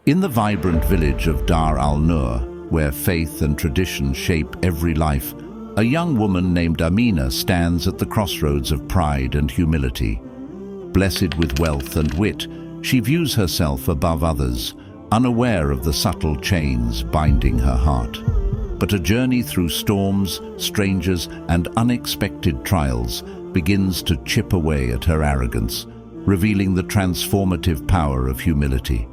In the vibrant village of Dar al-Nur, where faith and tradition shape every life, a young woman named Amina stands at the crossroads of pride and humility. Blessed with wealth and wit, she views herself above others, unaware of the subtle chains binding her heart. But a journey through storms, strangers, and unexpected trials begins to chip away at her arrogance, revealing the transformative power of humility.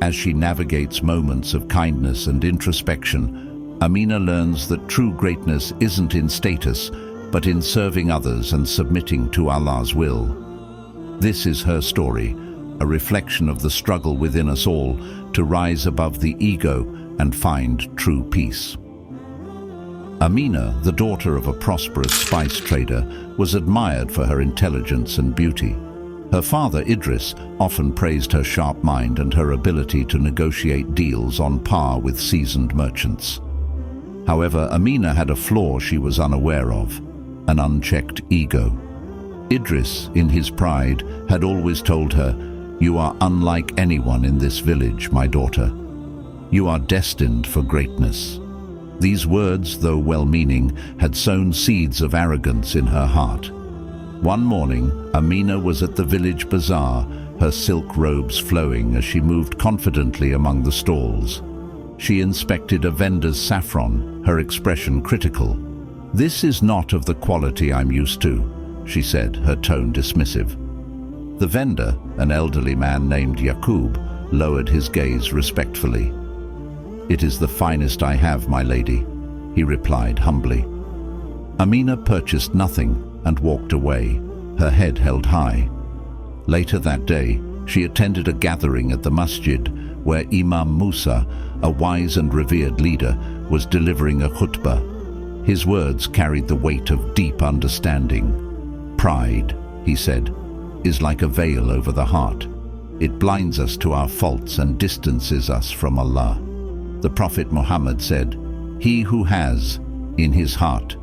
As she navigates moments of kindness and introspection, Amina learns that true greatness isn't in status, but in serving others and submitting to Allah's will. This is her story, a reflection of the struggle within us all to rise above the ego and find true peace. Amina, the daughter of a prosperous spice trader, was admired for her intelligence and beauty. Her father, Idris, often praised her sharp mind and her ability to negotiate deals on par with seasoned merchants. However, Amina had a flaw she was unaware of, an unchecked ego. Idris, in his pride, had always told her, "You are unlike anyone in this village, my daughter. You are destined for greatness." These words, though well-meaning, had sown seeds of arrogance in her heart. One morning, Amina was at the village bazaar, her silk robes flowing as she moved confidently among the stalls. She inspected a vendor's saffron, her expression critical. "This is not of the quality I'm used to," she said, her tone dismissive. The vendor, an elderly man named Yaqub, lowered his gaze respectfully. "It is the finest I have, my lady," he replied humbly. Amina purchased nothing and walked away, her head held high. Later that day, she attended a gathering at the masjid where Imam Musa, a wise and revered leader, was delivering a khutbah. His words carried the weight of deep understanding. "Pride," he said, "is like a veil over the heart. It blinds us to our faults and distances us from Allah." The Prophet Muhammad said, "He who has, in his heart,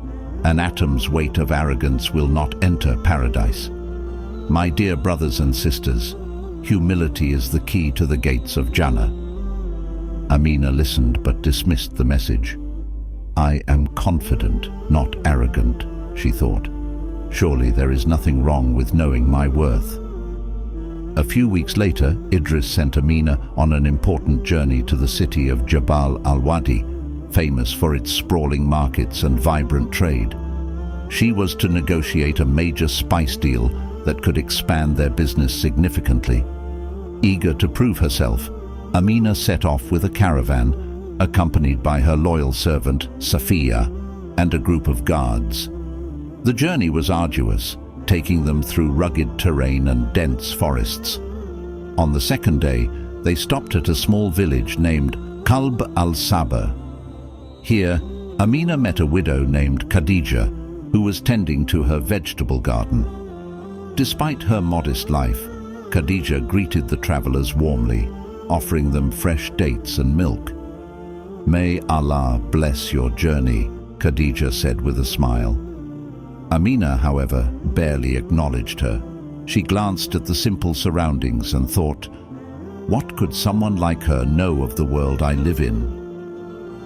an atom's weight of arrogance will not enter paradise." My dear brothers and sisters, humility is the key to the gates of Jannah. Amina listened but dismissed the message. "I am confident, not arrogant," she thought. "Surely there is nothing wrong with knowing my worth." A few weeks later, Idris sent Amina on an important journey to the city of Jabal al-Wadi, famous for its sprawling markets and vibrant trade. She was to negotiate a major spice deal that could expand their business significantly. Eager to prove herself, Amina set off with a caravan, accompanied by her loyal servant, Safiya, and a group of guards. The journey was arduous, taking them through rugged terrain and dense forests. On the second day, they stopped at a small village named Kalb al-Sabah. Here, Amina met a widow named Khadija, who was tending to her vegetable garden. Despite her modest life, Khadija greeted the travelers warmly, offering them fresh dates and milk. "May Allah bless your journey," Khadija said with a smile. Amina, however, barely acknowledged her. She glanced at the simple surroundings and thought, "What could someone like her know of the world I live in?"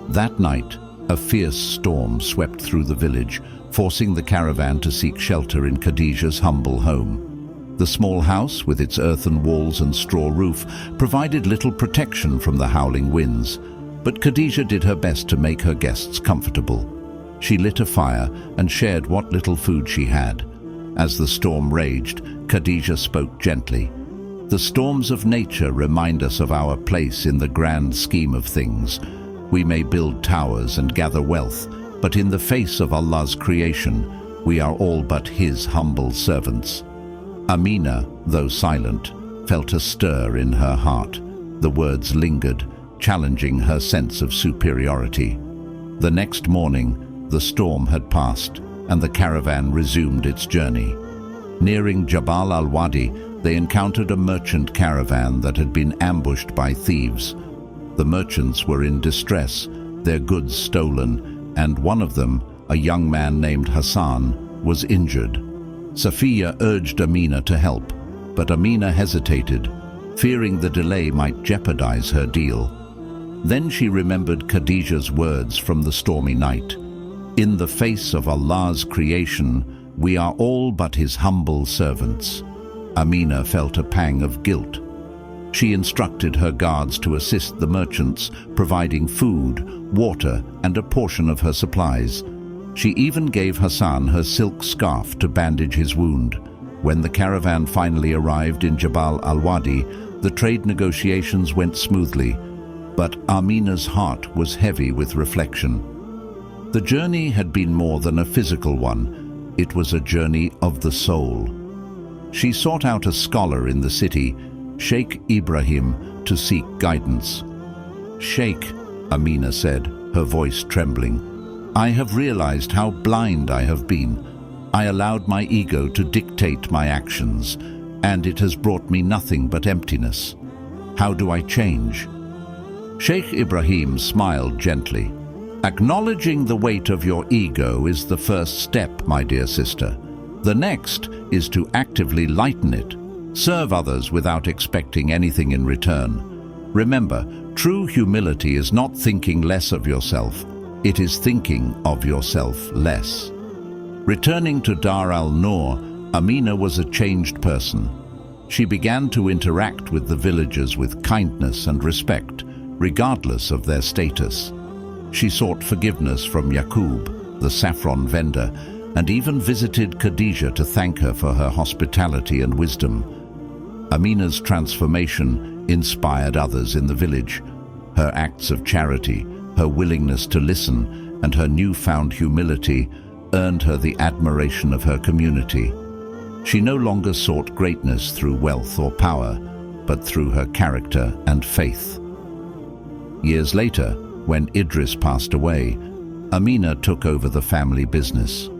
That night, a fierce storm swept through the village, forcing the caravan to seek shelter in Khadija's humble home. The small house, with its earthen walls and straw roof, provided little protection from the howling winds, but Khadija did her best to make her guests comfortable. She lit a fire and shared what little food she had. As the storm raged, Khadija spoke gently. "The storms of nature remind us of our place in the grand scheme of things. We may build towers and gather wealth, but in the face of Allah's creation, we are all but His humble servants." Amina, though silent, felt a stir in her heart. The words lingered, challenging her sense of superiority. The next morning, the storm had passed, and the caravan resumed its journey. Nearing Jabal al-Wadi, they encountered a merchant caravan that had been ambushed by thieves. The merchants were in distress, their goods stolen, and one of them, a young man named Hassan, was injured. Safiya urged Amina to help, but Amina hesitated, fearing the delay might jeopardize her deal. Then she remembered Khadija's words from the stormy night. "In the face of Allah's creation, we are all but his humble servants." Amina felt a pang of guilt. She instructed her guards to assist the merchants, providing food, water, and a portion of her supplies. She even gave Hassan her silk scarf to bandage his wound. When the caravan finally arrived in Jabal al-Wadi, the trade negotiations went smoothly, but Amina's heart was heavy with reflection. The journey had been more than a physical one. It was a journey of the soul. She sought out a scholar in the city, Sheikh Ibrahim, to seek guidance. "Sheikh," Amina said, her voice trembling, "I have realized how blind I have been. I allowed my ego to dictate my actions, and it has brought me nothing but emptiness. How do I change?" Sheikh Ibrahim smiled gently. "Acknowledging the weight of your ego is the first step, my dear sister. The next is to actively lighten it. Serve others without expecting anything in return. Remember, true humility is not thinking less of yourself. It is thinking of yourself less." Returning to Dar al-Noor, Amina was a changed person. She began to interact with the villagers with kindness and respect, regardless of their status. She sought forgiveness from Yaqub, the saffron vendor, and even visited Khadija to thank her for her hospitality and wisdom. Amina's transformation inspired others in the village. Her acts of charity, her willingness to listen, and her newfound humility earned her the admiration of her community. She no longer sought greatness through wealth or power, but through her character and faith. Years later, when Idris passed away, Amina took over the family business.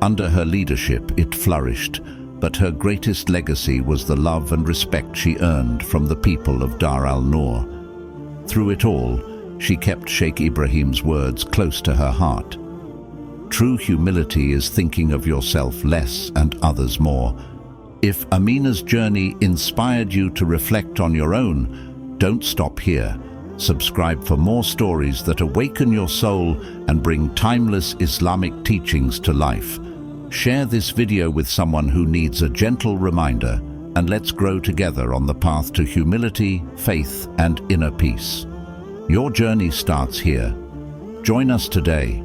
Under her leadership, it flourished, but her greatest legacy was the love and respect she earned from the people of Dar al-Noor. Through it all, she kept Sheikh Ibrahim's words close to her heart. True humility is thinking of yourself less and others more. If Amina's journey inspired you to reflect on your own, don't stop here. Subscribe for more stories that awaken your soul and bring timeless Islamic teachings to life. Share this video with someone who needs a gentle reminder, and let's grow together on the path to humility, faith, and inner peace. Your journey starts here. Join us today